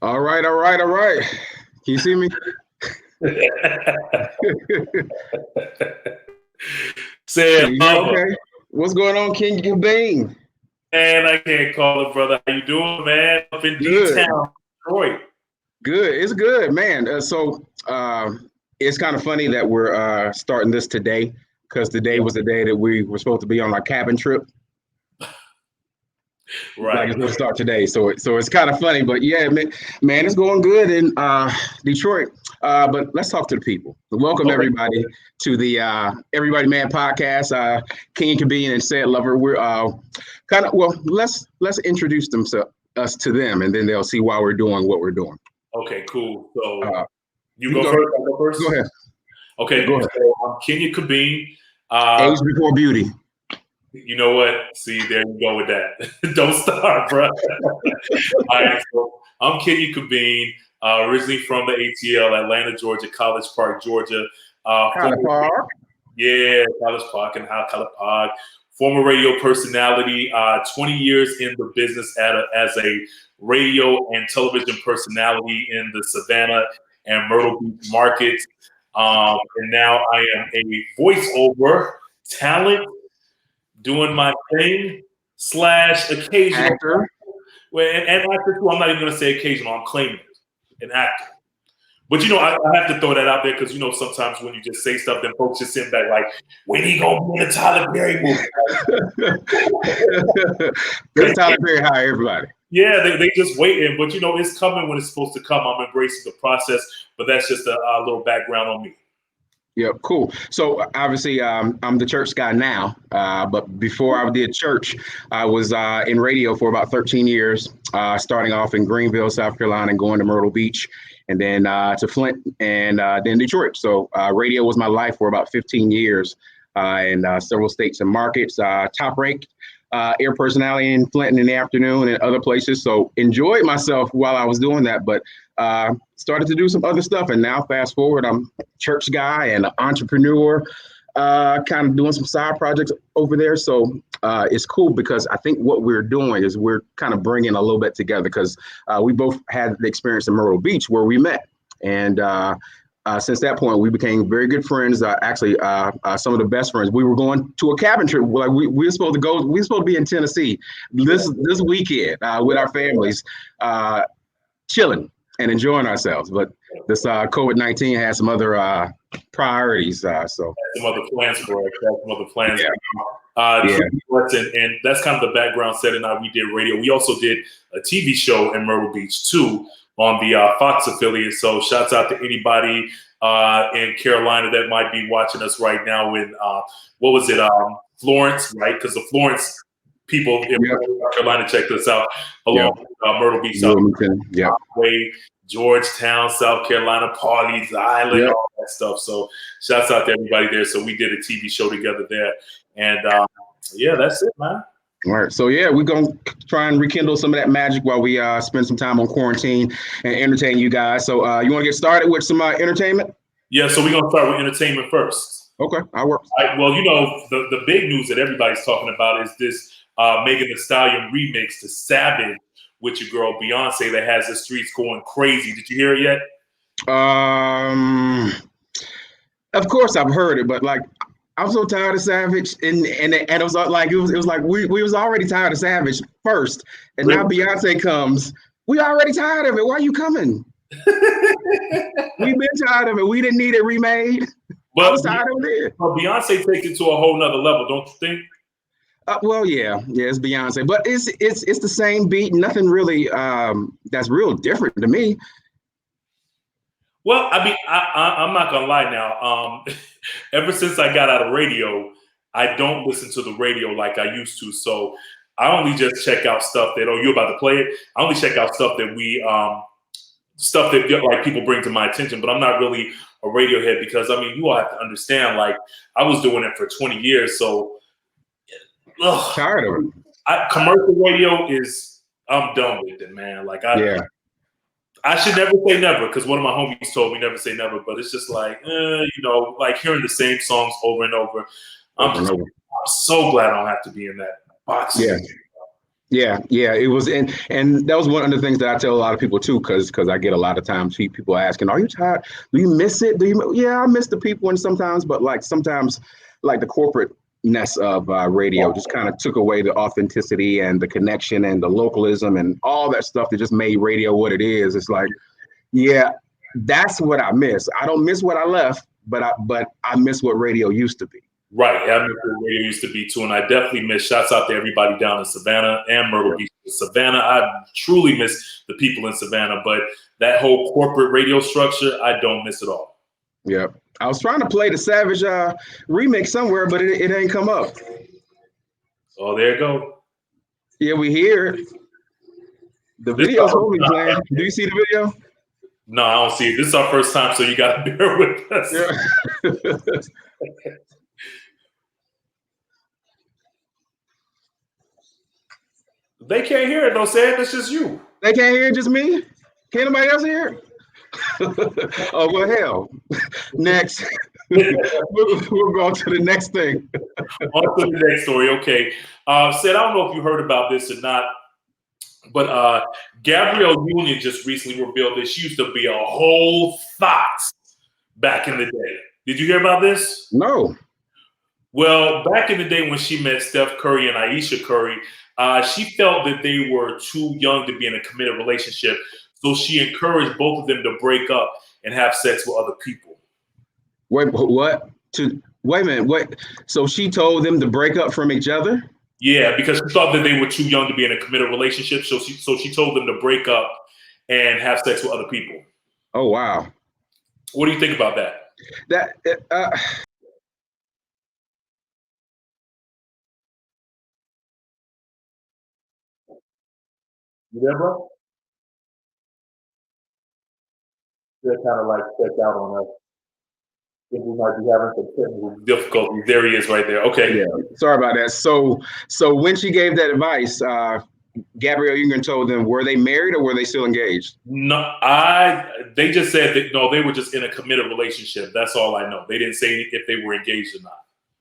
All right, all right, all right. Can you see me? Say Can it, you hear mama. okay? What's going on, King Gabane? Man, I can't call it, brother. How you doing, man? Up in Good, D-Town, Detroit. good. It's good, man. It's kind of funny that we're starting this today because today was the day that we were supposed to be on our cabin trip. Like Right. it's going to start today, so it's kind of funny, but yeah, man, it's going good in Detroit. But let's talk to the people. Welcome Okay. everybody to the Everybody Man podcast. King Kabine and Said Lover. We're let's introduce us to them, and then they'll see why we're doing what we're doing. Okay, cool. So Uh, you you can go go first. ahead. I go first. Go ahead. Okay. Go ahead. So I'm Kenya Kabine. Age before beauty. You know what? See, there you go with that. Don't start, bro. All right. So I'm Kenya Kabine, originally from the ATL, Atlanta, Georgia, College Park, Georgia. Kind of far. Yeah, College Park and College Park. Former radio personality, 20 years in the business as a radio and television personality in the Savannah and Myrtle Beach markets. And now I am a voiceover talent doing my thing / occasional. Actor. Well, and actor too. I'm not even going to say occasional. I'm claiming it, an actor. But I have to throw that out there because sometimes when you just say stuff, then folks just sit back like, when he gonna be in a Tyler Perry movie? Because Tyler Perry hired everybody. Yeah, they just waiting, but it's coming when it's supposed to come. I'm embracing the process, but that's just a little background on me. Yep, cool. So obviously, I'm the church guy now, but before I did church, I was in radio for about 13 years, starting off in Greenville, South Carolina, and going to Myrtle Beach, and then to Flint, and then Detroit. So radio was my life for about 15 years in several states and markets, top ranked air personality in Flint in the afternoon and other places. So enjoyed myself while I was doing that, but started to do some other stuff. And now fast forward, I'm a church guy and an entrepreneur, kind of doing some side projects over there. So it's cool because I think what we're doing is we're kind of bringing a little bit together because we both had the experience in Myrtle Beach where we met. And since that point, we became very good friends. Actually, some of the best friends. We were going to a cabin trip. Like we were supposed to go. We were supposed to be in Tennessee this weekend with our families, chilling and enjoying ourselves. But this COVID-19 has some other priorities. So some other plans for it. Some other plans. Yeah. And that's kind of the background setting. We did radio. We also did a TV show in Myrtle Beach too, on the Fox affiliate. So shouts out to anybody in Carolina that might be watching us right now in, Florence, right? Because the Florence people in North Carolina checked us out along with Myrtle Beach, South Carolina, Georgetown, South Carolina, Pawleys Island, all that stuff. So shouts out to everybody there. So we did a TV show together there. And that's it, man. All right. So, we're going to try and rekindle some of that magic while we spend some time on quarantine and entertain you guys. So you want to get started with some entertainment? Yeah. So we're going to start with entertainment first. Okay. I'll work. Well, the big news that everybody's talking about is this Megan Thee Stallion remix to Savage with your girl Beyonce that has the streets going crazy. Did you hear it yet? Of course I've heard it, but like, I'm so tired of Savage, and it was like it was like we was already tired of Savage first, and now Beyonce comes. We already tired of it. Why are you coming? We've been tired of it. We didn't need it remade. But I was tired of it. But Beyonce takes it to a whole nother level, don't you think? Well, yeah, it's Beyonce, but it's the same beat. Nothing really that's real different to me. Well, I mean, I'm not gonna lie now. Ever since I got out of radio, I don't listen to the radio like I used to. So I only just check out stuff that, you're about to play it. I only check out stuff that stuff that like people bring to my attention. But I'm not really a radio head because you all have to understand. Like I was doing it for 20 years, so tired of it. Commercial radio I'm done with it, man. Like I should never say never because one of my homies told me never say never, but it's just like, like hearing the same songs over and over. I'm so glad I don't have to be in that box. Yeah. Yeah, yeah, it was, and that was one of the things that I tell a lot of people too, because I get a lot of times people asking, "Are you tired? Do you miss it? Do you?" Yeah, I miss the people, and sometimes, but like sometimes, like the corporateness of radio just kind of took away the authenticity and the connection and the localism and all that stuff that just made radio what it is. It's like, yeah, that's what I miss. I don't miss what I left, but I miss what radio used to be. Right. I miss what radio used to be too. And I definitely miss shouts out to everybody down in Savannah and Myrtle Yeah, Beach. Savannah, I truly miss the people in Savannah, but that whole corporate radio structure, I don't miss it all. yeah. I was trying to play the Savage remix somewhere, but it ain't come up. Oh, there you go. Yeah, we hear it. The This is video's our supposed to be playing. Do you see the video? No, I don't see it. This is our first time, so you got to bear with us. Yeah. They can't hear it, though, Sam. It's just you. They can't hear it, just me? Can't nobody else hear it? Oh, well, hell. Next. We'll go on to the next thing. On to the next story. Okay. Sid, I don't know if you heard about this or not, but Gabrielle Union just recently revealed that she used to be a whole fox back in the day. Did you hear about this? No. Well, back in the day when she met Steph Curry and Aisha Curry, she felt that they were too young to be in a committed relationship. So she encouraged both of them to break up and have sex with other people. Wait, what? Wait a minute. What? So she told them to break up from each other? Yeah, because she thought that they were too young to be in a committed relationship. So she told them to break up and have sex with other people. Oh, wow. What do you think about that? You there, bro? They're kind of like checked out on us. I think we might be having some technical difficulties. There he is right there. Okay. Yeah. Sorry about that. So when she gave that advice, Gabrielle Union told them, were they married or were they still engaged? No, they just said that no, they were just in a committed relationship. That's all I know. They didn't say if they were engaged or not.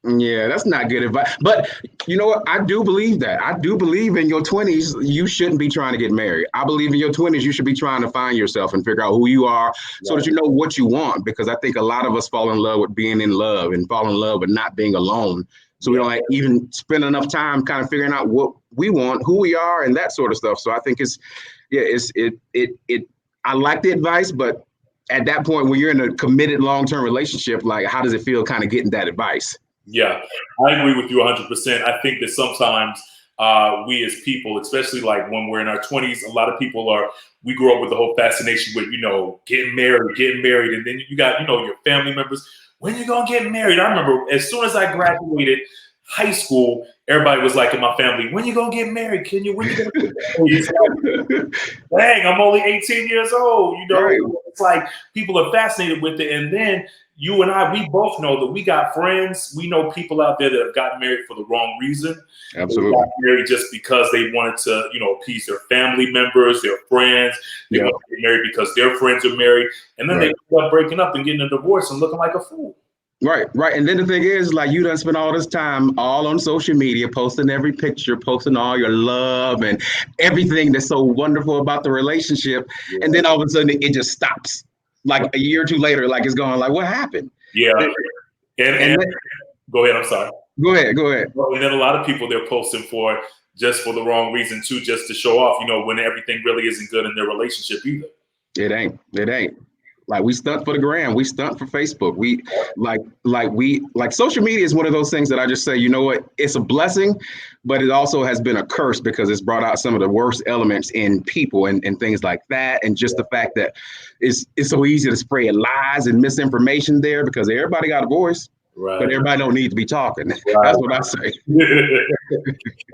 Yeah, that's not good advice. But you know what? I do believe that. I do believe in your 20s, you shouldn't be trying to get married. I believe in your 20s, you should be trying to find yourself and figure out who you are so that you know what you want. Because I think a lot of us fall in love with being in love and fall in love with not being alone. So we don't like even spend enough time kind of figuring out what we want, who we are, and that sort of stuff. So I think I like the advice, but at that point, when you're in a committed long-term relationship, like how does it feel kind of getting that advice? Yeah, I agree with you 100%. I think that sometimes we as people, especially like when we're in our 20s, a lot of people we grow up with the whole fascination with, getting married. And then you got, your family members. When you going to get married? I remember as soon as I graduated high school, everybody was like in my family, when you going to get married? When you going to get married? Dang, I'm only 18 years old. Right. It's like people are fascinated with it. And then you and I, we both know that we got friends. We know people out there that have gotten married for the wrong reason. Absolutely. They got married just because they wanted to, appease their family members, their friends. They want to get married because their friends are married. And then they end up breaking up and getting a divorce and looking like a fool. Right. And then the thing is, like, you done spent all this time all on social media, posting every picture, posting all your love and everything that's so wonderful about the relationship. Yeah. And then all of a sudden it just stops. Like a year or two later, like it's gone, like, what happened? Yeah. And then, go ahead. I'm sorry. Go ahead. Well, and then a lot of people they're posting for just for the wrong reason too, just to show off, when everything really isn't good in their relationship either. It ain't. Like we stunt for the gram, we stunt for Facebook. We like social media is one of those things that I just say, you know what, it's a blessing, but it also has been a curse because it's brought out some of the worst elements in people and things like that. And just the fact that it's so easy to spread lies and misinformation there because everybody got a voice. Right. But everybody don't need to be talking. Right. That's what I say.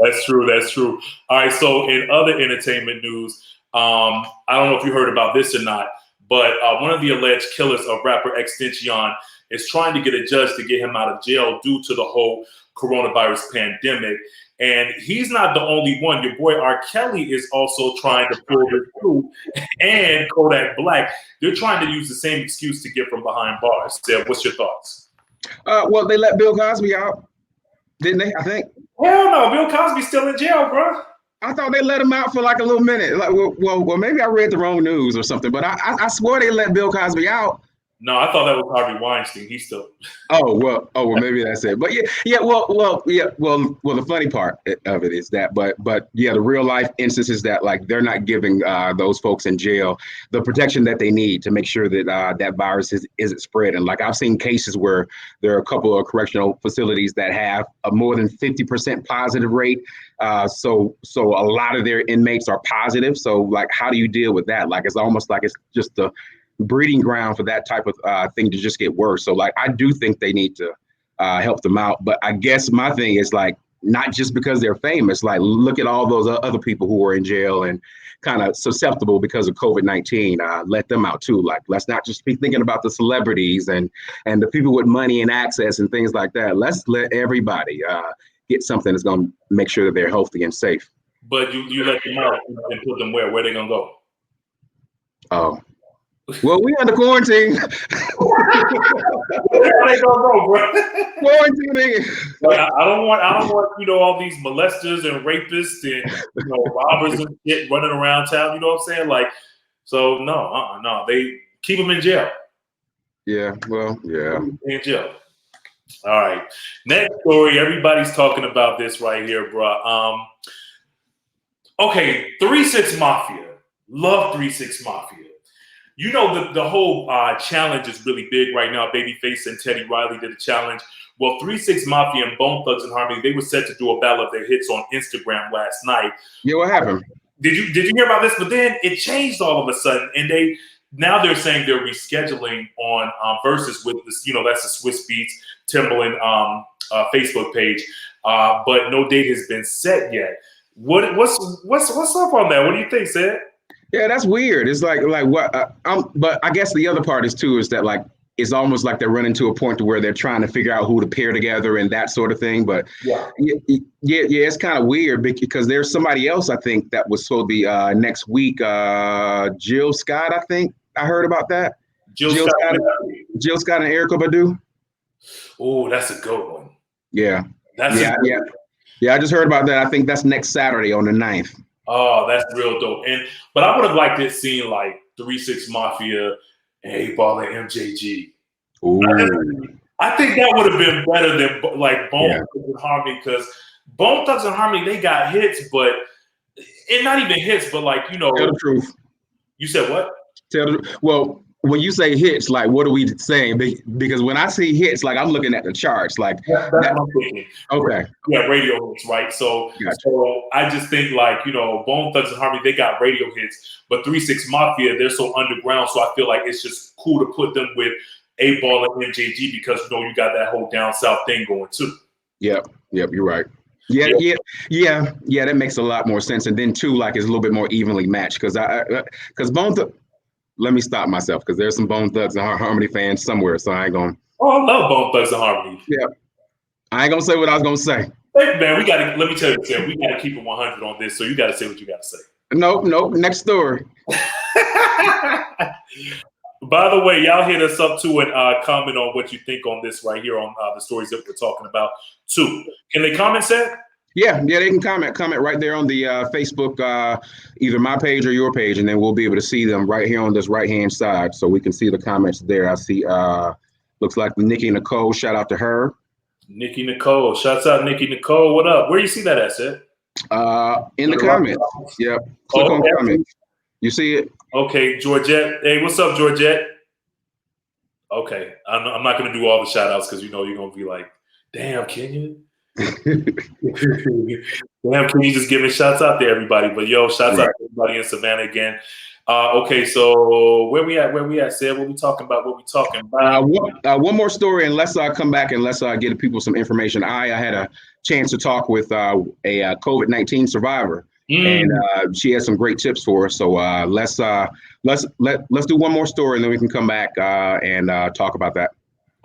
That's true. All right. So in other entertainment news, I don't know if you heard about this or not, but one of the alleged killers of rapper Extension is trying to get a judge to get him out of jail due to the whole coronavirus pandemic. And he's not the only one. Your boy R. Kelly is also trying to pull this through, and Kodak Black. They're trying to use the same excuse to get from behind bars. Seb, what's your thoughts? Well, they let Bill Cosby out, didn't they? I think. Hell no, Bill Cosby's still in jail, bro. I thought they let him out for like a little minute. Like, well, maybe I read the wrong news or something. But I swore they let Bill Cosby out. No, I thought that was Harvey Weinstein. He's still. Oh well, maybe that's it. But well. The funny part of it is that, but yeah, the real life instances that like they're not giving those folks in jail the protection that they need to make sure that that virus isn't spread. And like I've seen cases where there are a couple of correctional facilities that have a more than 50% positive rate. So a lot of their inmates are positive. So like, how do you deal with that? Like, it's almost like it's just a breeding ground for that type of thing to just get worse. So like, I do think they need to help them out. But I guess my thing is like, not just because they're famous, like look at all those other people who are in jail and kind of susceptible because of COVID-19. Let them out too. Like, let's not just be thinking about the celebrities and the people with money and access and things like that. Let's let everybody get something that's going to make sure that they're healthy and safe. But you let them out and put them where? Where they gonna go? Oh. Well, we under quarantine. Where they gonna go, bro? Quarantine. Like, I don't want all these molesters and rapists and robbers and shit running around town. You know what I'm saying? Like, so no, they keep them in jail. Yeah, well, yeah. In jail. All right. Next story. Everybody's talking about this right here, bro. Okay, 3-6 Mafia. Love 3-6 Mafia. You know, the whole challenge is really big right now. Babyface and Teddy Riley did a challenge. Well, 3-6 Mafia and Bone Thugs and Harmony, they were set to do a battle of their hits on Instagram last night. Yeah, what happened? Did you hear about this? But then it changed all of a sudden, and they're saying they're rescheduling on Versus with this. That's the Swiss Beats Timbaland Facebook page, but no date has been set yet. What's up on that? What do you think, Sid? Yeah, that's weird. It's like what? But I guess the other part is that like it's almost like they're running to a point to where they're trying to figure out who to pair together and that sort of thing. But yeah, it's kind of weird because there's somebody else I think that was supposed to be next week. Jill Scott, I think I heard about that. Jill Scott and Erykah Badu. Oh, that's a good one. Yeah, I just heard about that. I think that's next Saturday on the 9th. Oh, that's real dope. But I would have liked it seeing like 3-6 Mafia and 8-Ball and MJG. Ooh. I think that would have been better than like Bone Thugs and Harmony, because Bone Thugs and Harmony, they got hits, but not even hits, but like, Tell the truth. You said what? Well, when you say hits, like, what are we saying? Because when I see hits, like, I'm looking at the charts. Like, that's what I'm thinking. Okay. Yeah, radio hits, right? So, So I just think, like, Bone Thugs and Harmony, they got radio hits, but 3-6 Mafia, they're so underground. So I feel like it's just cool to put them with 8-Ball and MJG because you got that whole down south thing going too. Yep, you're right. Yeah. That makes a lot more sense. And then too, like, it's a little bit more evenly matched because Bone Thugs. Let me stop myself because there's some Bone Thugs and Harmony fans somewhere, so I ain't gonna. Oh, I love Bone Thugs and Harmony. Yeah, I ain't gonna say what I was gonna say. Hey, man, let me tell you, Sam, we gotta keep it 100 on this, so you gotta say what you gotta say. Nope. Next story. By the way, y'all hit us up too and comment on what you think on this right here on the stories that we're talking about too. Can they comment, Sam? Yeah, they can comment right there on the Facebook, either my page or your page, and then we'll be able to see them right here on this right-hand side, so we can see the comments there. I see, looks like Nikki Nicole, shout out to her. Nikki Nicole, shouts out Nikki Nicole, what up? Where you see that at, Sid? In the comments, yep. Click on comments. You see it? Okay, Georgette. Hey, what's up, Georgette? Okay, I'm not going to do all the shout-outs because you're going to be like, damn, can you? Damn, can you just give me shouts out to everybody? But yo, shouts out to everybody in Savannah again. Okay, so where we at, Sid? What we talking about? One more story, and let's come back and let's get people some information. I had a chance to talk with a COVID-19 survivor, and she has some great tips for us. So let's do one more story, and then we can come back and talk about that.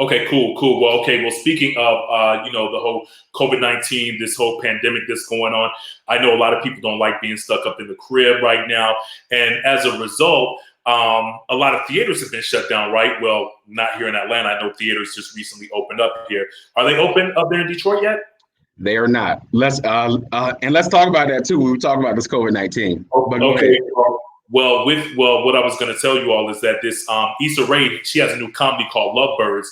Okay, cool. Well, speaking of, the whole COVID-19, this whole pandemic that's going on, I know a lot of people don't like being stuck up in the crib right now. And as a result, a lot of theaters have been shut down, right? Well, not here in Atlanta. I know theaters just recently opened up here. Are they open up there in Detroit yet? They are not. Let's talk about that too. We were talking about this COVID-19. But go ahead. Okay. What I was going to tell you all is that this Issa Rae, she has a new comedy called Lovebirds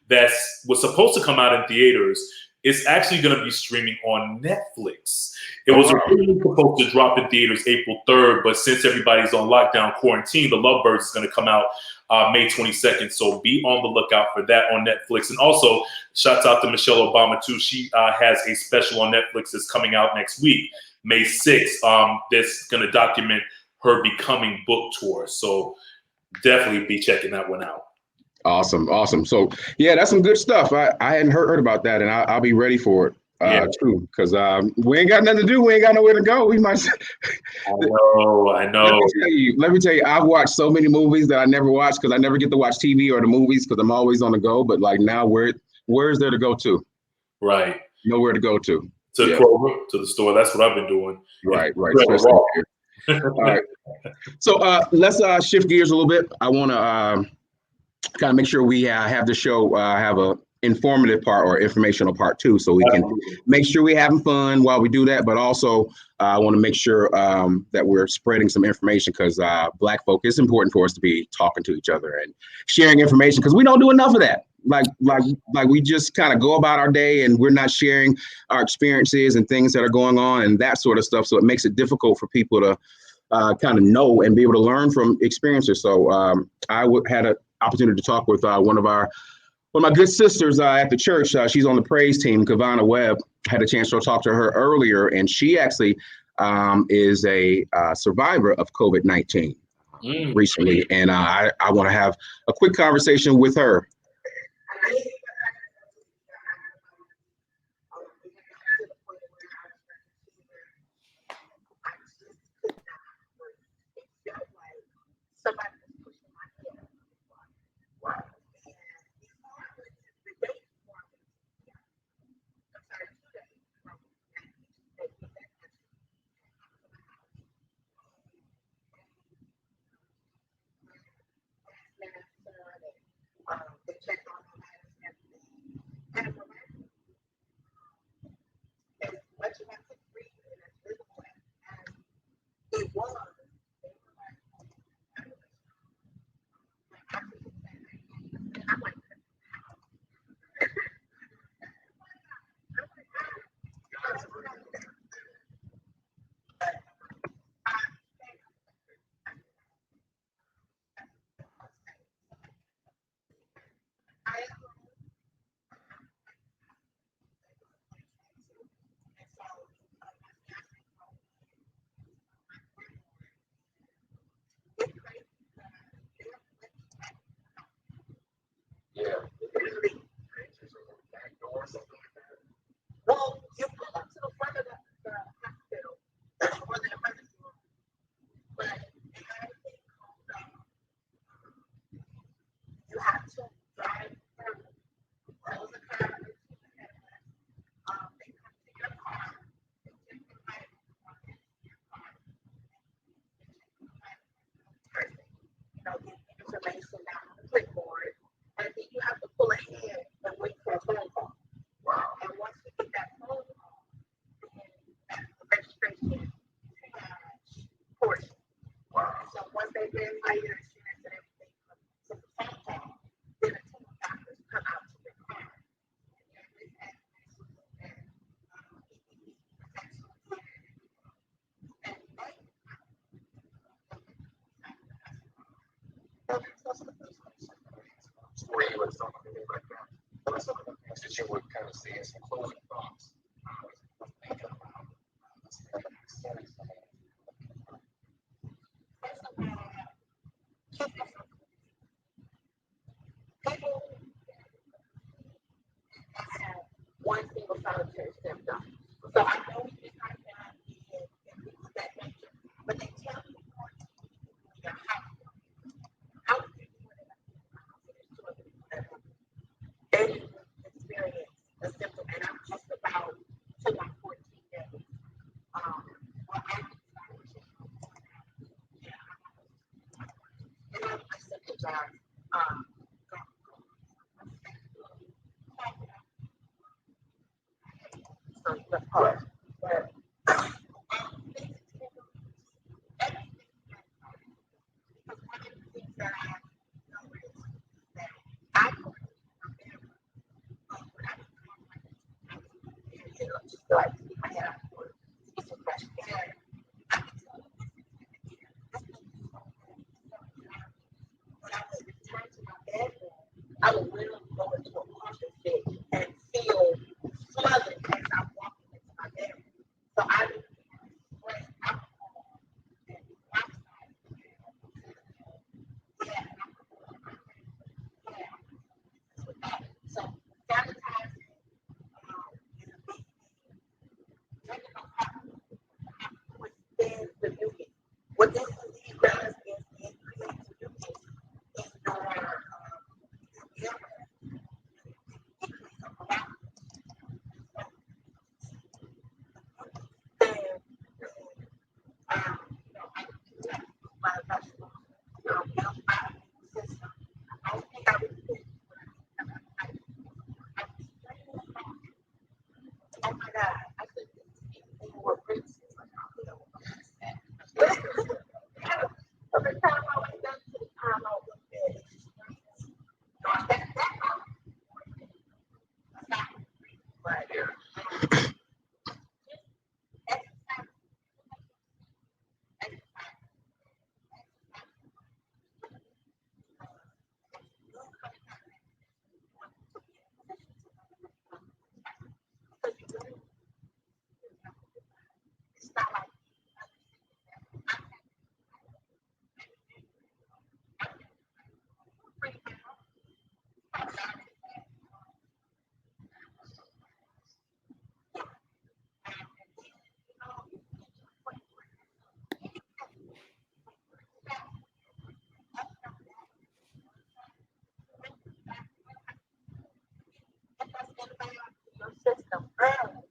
that was supposed to come out in theaters. It's actually going to be streaming on Netflix. It was originally supposed to drop in theaters April 3rd, but since everybody's on lockdown quarantine, the Lovebirds is going to come out May 22nd. So be on the lookout for that on Netflix. And also, shouts out to Michelle Obama too. She has a special on Netflix that's coming out next week, May 6th. That's going to document her becoming book tour. So definitely be checking that one out. Awesome. So yeah, that's some good stuff. I hadn't heard about that, and I'll be ready for it too, because we ain't got nothing to do. We ain't got nowhere to go. We might. I know. Let me tell you. I've watched so many movies that I never watched because I never get to watch TV or the movies because I'm always on the go. But like now, where is there to go to? Right. Nowhere to go to. To Kroger, to the store. That's what I've been doing. Right. Especially here. All right. So let's shift gears a little bit. I want to kind of make sure we have the show have a informative part or informational part too, so we can make sure we're having fun while we do that. But also, I want to make sure that we're spreading some information because Black folk, it's important for us to be talking to each other and sharing information because we don't do enough of that. Like we just kind of go about our day and we're not sharing our experiences and things that are going on and that sort of stuff. So it makes it difficult for people to kind of know and be able to learn from experiences. So I had an opportunity to talk with one of my good sisters at the church. She's on the praise team, Kavana Webb. Had a chance to talk to her earlier, and she actually is a survivor of COVID-19 recently. And I want to have a quick conversation with her. just feel like keep my head out for get some fresh air. When I would return to my bedroom, I would literally go into a coughing fit and feel smothered as I'm walking into my bedroom. So I would spray alcohol and oxide. Yeah. So sanitizing is a big thing. Drinking no alcohol withstands the mucus. What this disease does is it creates mucus in your airway. My vegetables, my system. I don't think I would do it. Oh my God, I could they were princesses. Every time I went down to the time I was there, right there. Your system early.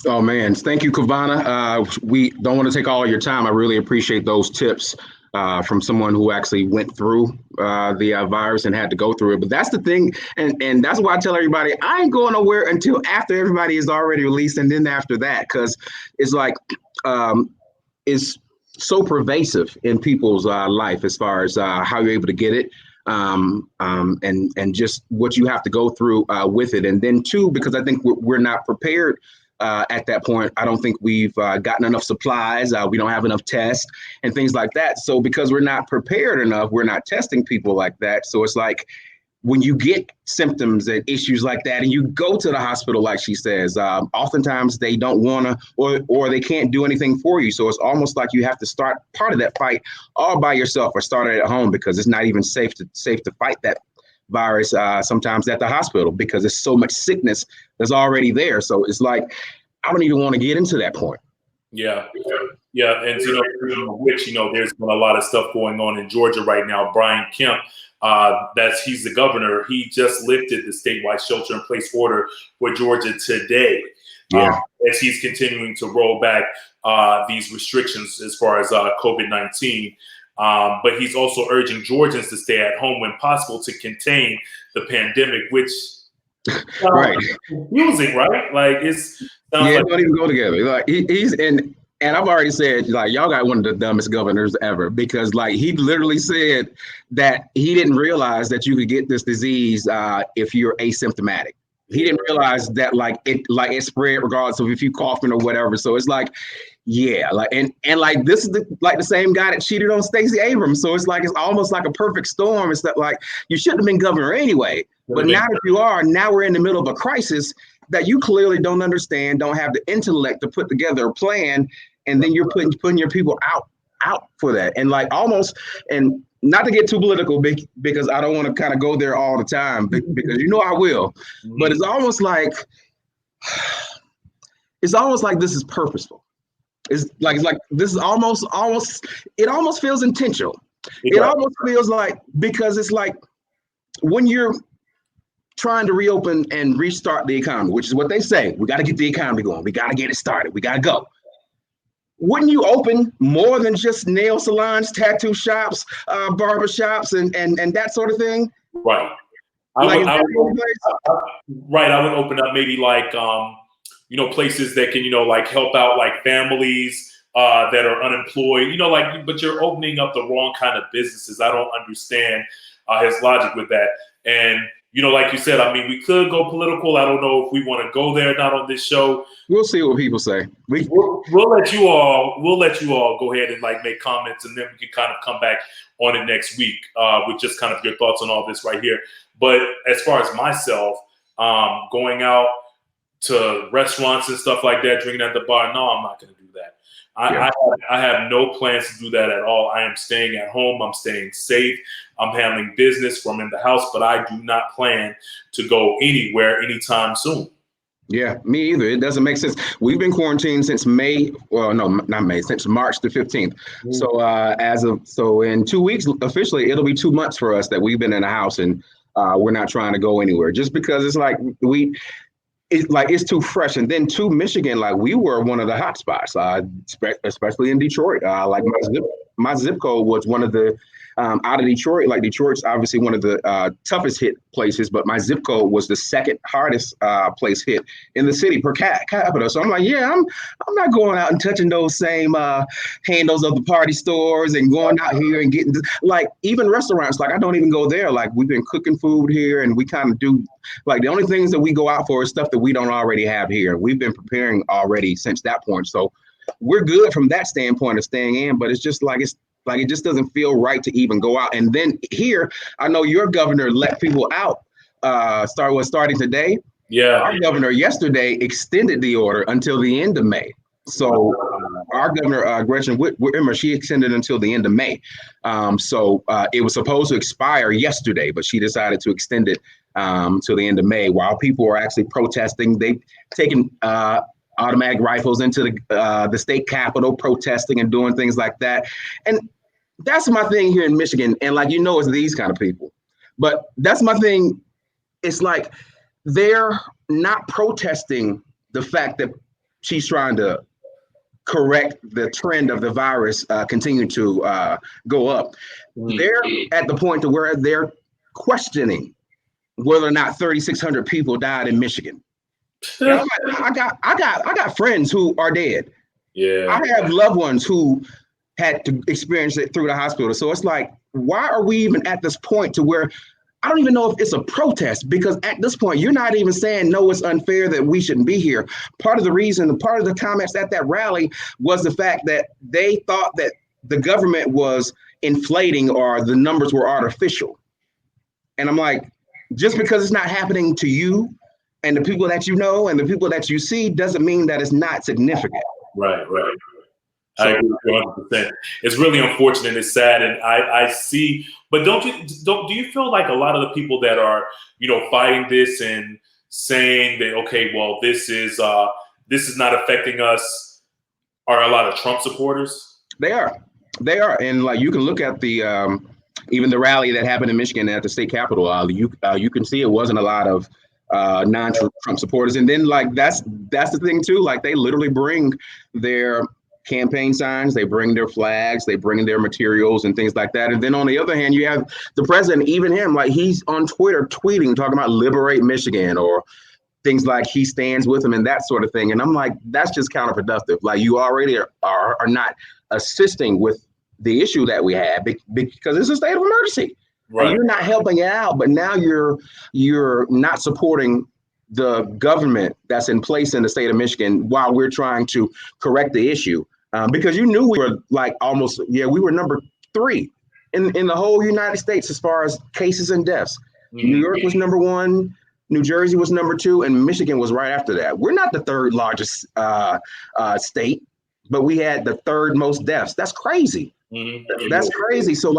Oh man, thank you, Kavana. We don't want to take all of your time. I really appreciate those tips from someone who actually went through the virus and had to go through it. But that's the thing, and that's why I tell everybody I ain't going nowhere until after everybody is already released, and then after that, because it's like it's so pervasive in people's life as far as how you're able to get it. And just what you have to go through with it, and then two, because I think we're not prepared at that point. I don't think we've gotten enough supplies. We don't have enough tests and things like that. So because we're not prepared enough, we're not testing people like that. So it's like when you get symptoms and issues like that, and you go to the hospital, like she says, oftentimes they don't want to, or they can't do anything for you. So it's almost like you have to start part of that fight all by yourself, or start it at home, because it's not even safe to fight that virus sometimes at the hospital, because there's so much sickness that's already there. So it's like I don't even want to get into that point. Yeah. And which there's been a lot of stuff going on in Georgia right now. Brian Kemp, he's the governor. He just lifted the statewide shelter-in-place order for Georgia today. Yeah. As he's continuing to roll back these restrictions as far as COVID-19. But he's also urging Georgians to stay at home when possible to contain the pandemic, which right, confusing, right? Like it's it don't even go together. Like he's in. And I've already said, like, y'all got one of the dumbest governors ever, because, like, he literally said that he didn't realize that you could get this disease if you're asymptomatic. He didn't realize that, like, it spread regardless of if you coughing or whatever. So it's like, yeah, like, and like this is the same guy that cheated on Stacey Abrams. So it's like it's almost like a perfect storm. It's that, like, you shouldn't have been governor anyway. But now that you are, now we're in the middle of a crisis that you clearly don't understand, don't have the intellect to put together a plan, and then you're putting your people out for that. And like almost, and not to get too political, because I don't want to kind of go there all the time, because I will. But it's almost like this is purposeful. It's like this is almost it almost feels intentional. It almost feels like, because it's like when you're trying to reopen and restart the economy, which is what they say. We got to get the economy going. We got to get it started. We got to go. Wouldn't you open more than just nail salons, tattoo shops, barber shops, and that sort of thing? Right. I would open up maybe like places that can like help out like families that are unemployed. But you're opening up the wrong kind of businesses. I don't understand his logic with that. And like you said, I mean, we could go political. I don't know if we want to go there, not on this show. We'll see what people say. We'll let you all go ahead and make comments, and then we can kind of come back on it next week with just kind of your thoughts on all this right here. But as far as myself, going out to restaurants and stuff like that, drinking at the bar, no, I'm not going to do that. I have no plans to do that at all. I am staying at home. I'm staying safe. I'm handling business from in the house, but I do not plan to go anywhere anytime soon. Yeah, me either. It doesn't make sense. We've been quarantined since May. Well, no, not May. Since March the 15th. Mm. So in 2 weeks, officially, it'll be 2 months for us that we've been in the house, and we're not trying to go anywhere. Just because it's like it's too fresh. And then to Michigan, we were one of the hot spots, especially in Detroit. My zip code was one of the out of Detroit. Detroit's obviously one of the toughest hit places, but my zip code was the second hardest place hit in the city per capita. So I'm like, yeah, I'm not going out and touching those same handles of the party stores and going out here and getting even restaurants. I don't even go there. We've been cooking food here, and we kind of do the only things that we go out for is stuff that we don't already have here. We've been preparing already since that point. So we're good from that standpoint of staying in, but it's just it just doesn't feel right to even go out. And then here, I know your governor let people out starting today. Yeah. Our governor yesterday extended the order until the end of May. So our governor, Gretchen Whitmer, she extended until the end of May. So it was supposed to expire yesterday, but she decided to extend it till the end of May while people are actually protesting. They've taken automatic rifles into the state capitol, protesting and doing things like that. And that's my thing here in Michigan. And it's these kind of people. But that's my thing. It's they're not protesting the fact that she's trying to correct the trend of the virus continue to go up. They're at the point to where they're questioning whether or not 3,600 people died in Michigan. I got friends who are dead. Yeah. I have loved ones who had to experience it through the hospital. So it's why are we even at this point to where I don't even know if it's a protest, because at this point, you're not even saying, no, it's unfair that we shouldn't be here. Part of the comments at that rally was the fact that they thought that the government was inflating or the numbers were artificial. And I'm like, just because it's not happening to you and the people that you know and the people that you see doesn't mean that it's not significant. Right. I agree with you 100%. It's really unfortunate. It's sad, and I see. But do you feel like a lot of the people that are fighting this and saying that okay, well, this is not affecting us, are a lot of Trump supporters? They are, and you can look at the even the rally that happened in Michigan at the state capitol. You can see it wasn't a lot of non-Trump supporters, and then that's the thing too. They literally bring their campaign signs, they bring their flags, they bring their materials and things like that. And then on the other hand, you have the president, even him, he's on Twitter tweeting, talking about liberate Michigan or things like he stands with him and that sort of thing. And I'm like, that's just counterproductive. You already are not assisting with the issue that we have because it's a state of emergency. Right. And you're not helping it out, but now you're not supporting the government that's in place in the state of Michigan while we're trying to correct the issue. Because you knew we were we were number 3 in the whole United States as far as cases and deaths. Mm-hmm. New York was number 1, New Jersey was number 2, and Michigan was right after that. We're not the 3rd largest state, but we had the 3rd most deaths. That's crazy. Mm-hmm. That's crazy. So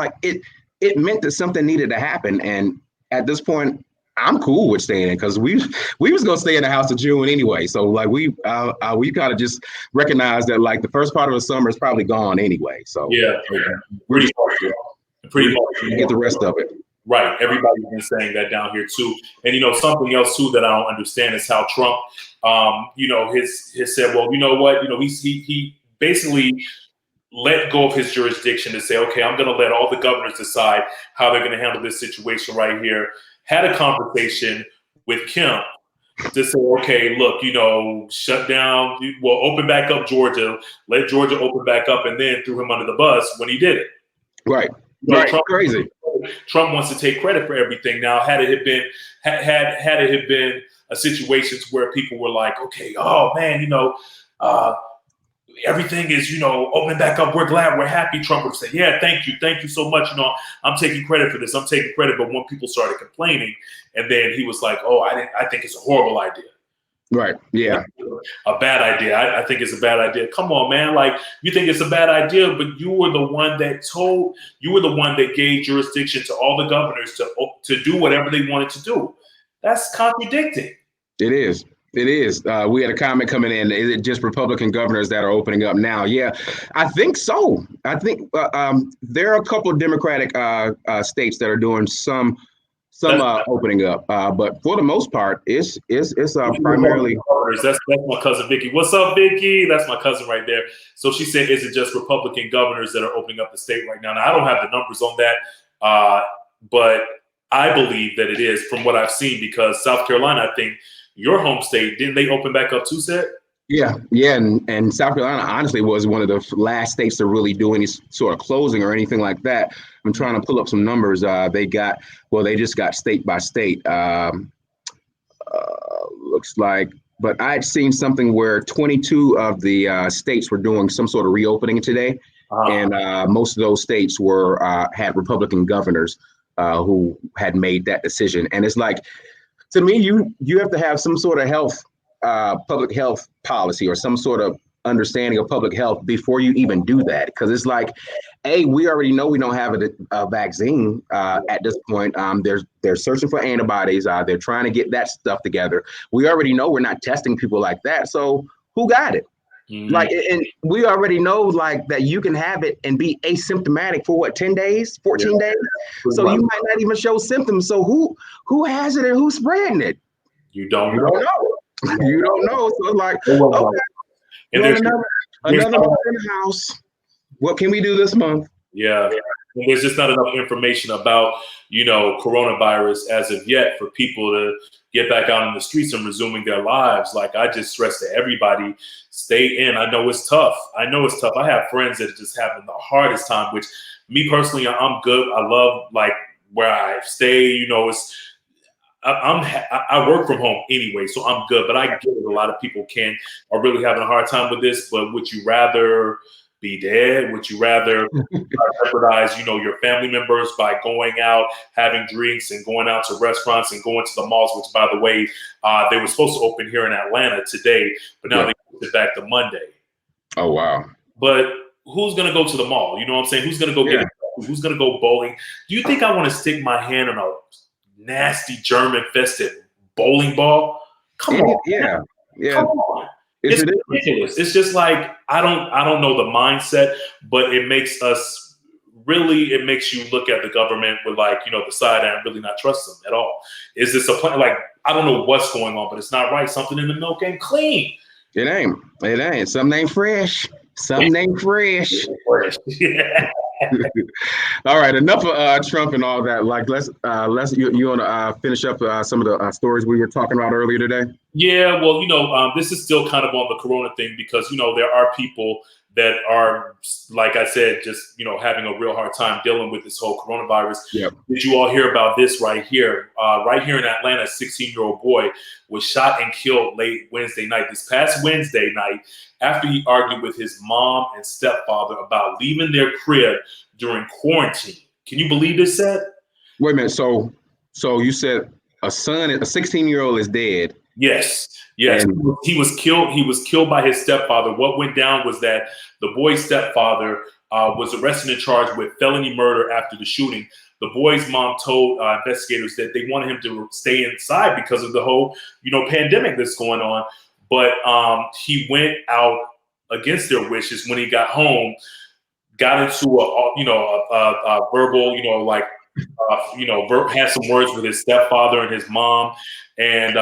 it meant that something needed to happen. And at this point, I'm cool with staying in because we was gonna stay in the house of June anyway. So we kind of just recognize that the first part of the summer is probably gone anyway. So yeah, we're just pretty much get the rest of it. Right. Everybody's been saying that down here too. And something else too that I don't understand is how Trump has said, well, you know what, he basically let go of his jurisdiction to say, okay, I'm going to let all the governors decide how they're going to handle this situation right here. Had a conversation with Kim to say, okay, look, shut down, open back up Georgia, let Georgia open back up, and then threw him under the bus when he did it. Right. Right. Trump, crazy. Trump wants to take credit for everything. Now, had it had been a situation where people were like, okay, oh man, everything is, opening back up. We're glad, we're happy. Trump would say, yeah, thank you so much. I'm taking credit for this. I'm taking credit. But when people started complaining, and then he was like, oh, I think it's a horrible idea. Right. Yeah. A bad idea. I think it's a bad idea. Come on, man. Like, you think it's a bad idea, but you were the one that gave jurisdiction to all the governors to do whatever they wanted to do. That's contradicting. It is. It is. We had a comment coming in. Is it just Republican governors that are opening up now? Yeah, I think so. I think there are a couple of Democratic states that are doing some opening up, but for the most part, it's primarily. That's my cousin Vicky. What's up, Vicky? That's my cousin right there. So she said, "Is it just Republican governors that are opening up the state right now?" Now I don't have the numbers on that, but I believe that it is from what I've seen, because South Carolina, I think your home state, didn't they open back up too, Seth? Yeah, and South Carolina honestly was one of the last states to really do any sort of closing or anything like that. I'm trying to pull up some numbers. They just got state by state. Looks like, but I'd seen something where 22 of the states were doing some sort of reopening today, and most of those states had Republican governors who had made that decision. And it's like, to me, you have to have some sort of public health policy or some sort of understanding of public health before you even do that. Because it's like, we already know we don't have a vaccine at this point. They're searching for antibodies. They're trying to get that stuff together. We already know we're not testing people like that. So who got it? Mm-hmm. Like, and we already know like that you can have it and be asymptomatic for 10 days, 14 days. So you might not even show symptoms. So who has it and who's spreading it? You don't know. You don't know. So it's like, okay, and there's another month in the house. What can we do this month? Yeah. And there's just not enough information about, coronavirus as of yet for people to get back out in the streets and resuming their lives. Like, I just stress to everybody, stay in. I know it's tough. I have friends that are just having the hardest time, which me personally, I'm good. I love like where I stay, I work from home anyway, so I'm good. But I get it. A lot of people are really having a hard time with this. But would you rather be dead? Would you rather jeopardize, your family members by going out, having drinks, and going out to restaurants and going to the malls? Which, by the way, they were supposed to open here in Atlanta today, but now they moved it back to Monday. Oh wow! But who's gonna go to the mall? You know what I'm saying? Who's gonna go get it? Who's gonna go bowling? Do you think I want to stick my hand on a nasty germ-infested bowling ball? Come on. Yeah. Come on. It's ridiculous. It's just like, I don't know the mindset, but it makes you look at the government with like, the side and really not trust them at all. Is this a plan? Like, I don't know what's going on, but it's not right. Something in the milk ain't clean. It ain't. Something ain't fresh. Yeah. All right, enough of Trump and all that. Like, let's you want to finish up some of the stories we were talking about earlier today? Yeah, well, this is still kind of on the corona thing because there are people that are, like I said, just having a real hard time dealing with this whole coronavirus. Yep. Did you all hear about this right here? Right here in Atlanta, a 16-year-old boy was shot and killed late Wednesday night. This past Wednesday night, after he argued with his mom and stepfather about leaving their crib during quarantine. Can you believe this, Seth? Wait a minute. So you said a 16-year-old is dead. Yes. And he was killed. He was killed by his stepfather. What went down was that the boy's stepfather was arrested and charged with felony murder after the shooting. The boy's mom told investigators that they wanted him to stay inside because of the whole, pandemic that's going on. But he went out against their wishes when he got home, got into a verbal, had some words with his stepfather and his mom, and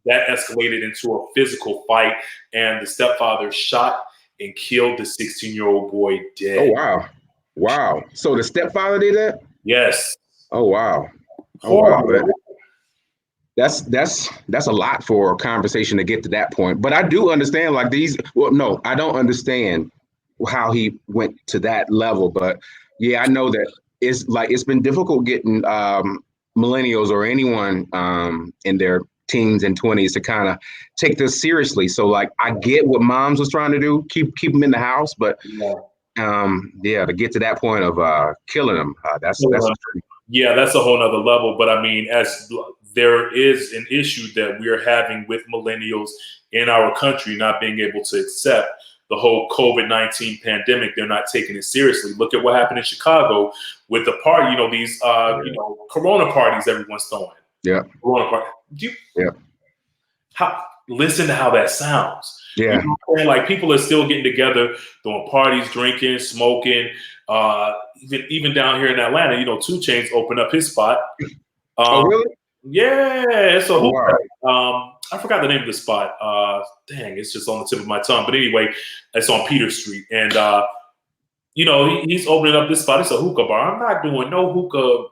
that escalated into a physical fight. And the stepfather shot and killed the 16-year-old boy dead. Oh wow! So the stepfather did that? Yes. Oh wow! That's a lot for a conversation to get to that point. But I do understand like these. Well, no, I don't understand how he went to that level. But yeah, I know that it's been difficult getting millennials or anyone in their teens and 20s to kind of take this seriously. So like I get what moms was trying to do, keep them in the house, but to get to that point of killing them, that's yeah, that's a whole nother level. But I mean, as there is an issue that we're having with millennials in our country not being able to accept the whole COVID-19 pandemic. They're not taking it seriously. Look at what happened in Chicago with the party, these Corona parties everyone's throwing. Yeah. Corona party. Listen to how that sounds. Yeah. Like people are still getting together, throwing parties, drinking, smoking. Even down here in Atlanta, 2 Chainz opened up his spot. Oh, really? Yeah, it's a whole. Wow. I forgot the name of the spot. Dang, it's just on the tip of my tongue. But anyway, it's on Peter Street, and he's opening up this spot. It's a hookah bar. I'm not doing no hookah.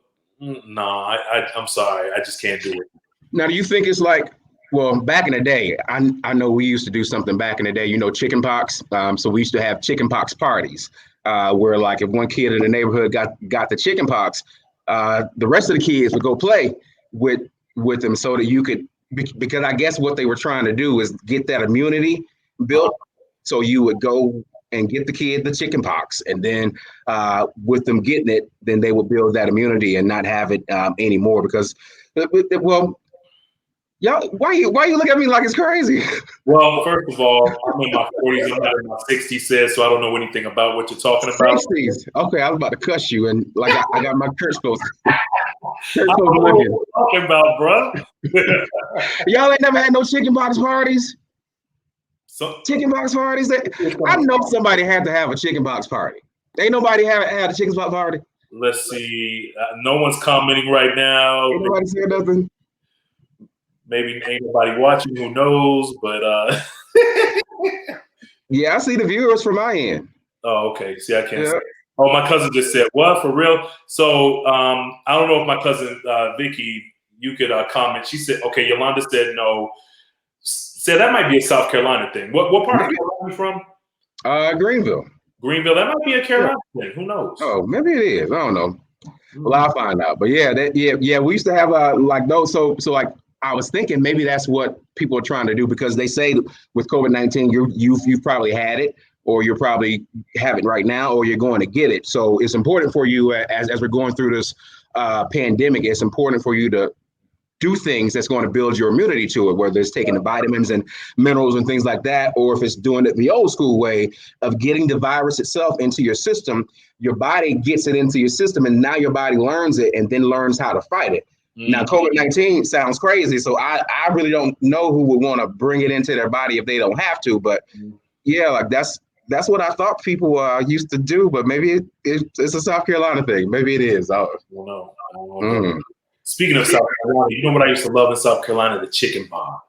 Nah, I'm sorry, I just can't do it. Now, do you think it's like? Well, back in the day, I know we used to do something back in the day. Chicken pox. So we used to have chicken pox parties, where like if one kid in the neighborhood got the chicken pox, the rest of the kids would go play with them so that you could. Because I guess what they were trying to do is get that immunity built. So you would go and get the kid the chicken pox, and then with them getting it, then they would build that immunity and not have it anymore. Because, well, y'all, why you look at me like it's crazy? Well, first of all, I'm in my 40s. I'm not in my 60s, sis, so I don't know anything about what you're talking about. 60s. Okay, I was about to cuss you, and like I got my church clothes. I don't know what you're talking about, bro. Y'all ain't never had no chicken pox parties? Chicken pox parties? I know somebody had to have a chicken pox party. Ain't nobody had a chicken pox party? Let's see. No one's commenting right now. Ain't nobody said nothing? Maybe ain't nobody watching, who knows, but yeah, I see the viewers from my end. Oh, okay. See, I can't say. Oh, my cousin just said, what, for real? So I don't know if my cousin Vicky, you could comment. She said, okay, Yolanda said no. Said that might be a South Carolina thing. What part of Carolina are you from? Greenville. Greenville, that might be a Carolina thing. Who knows? Oh, maybe it is. I don't know. Well, I'll find out. But yeah, we used to have like those. So like I was thinking maybe that's what people are trying to do, because they say with COVID-19, you've probably had it, or you're probably have it right now, or you're going to get it. So it's important for you as we're going through this pandemic. It's important for you to do things that's going to build your immunity to it, whether it's taking the vitamins and minerals and things like that, or if it's doing it the old school way of getting the virus itself into your system. Your body gets it into your system, and now your body learns it and then learns how to fight it. Now, COVID-19 sounds crazy, so I really don't know who would want to bring it into their body if they don't have to. But yeah, like that's what I thought people used to do. But maybe it's a South Carolina thing. Maybe it is. I don't know. Speaking of South Carolina, you know what I used to love in South Carolina? The chicken bog.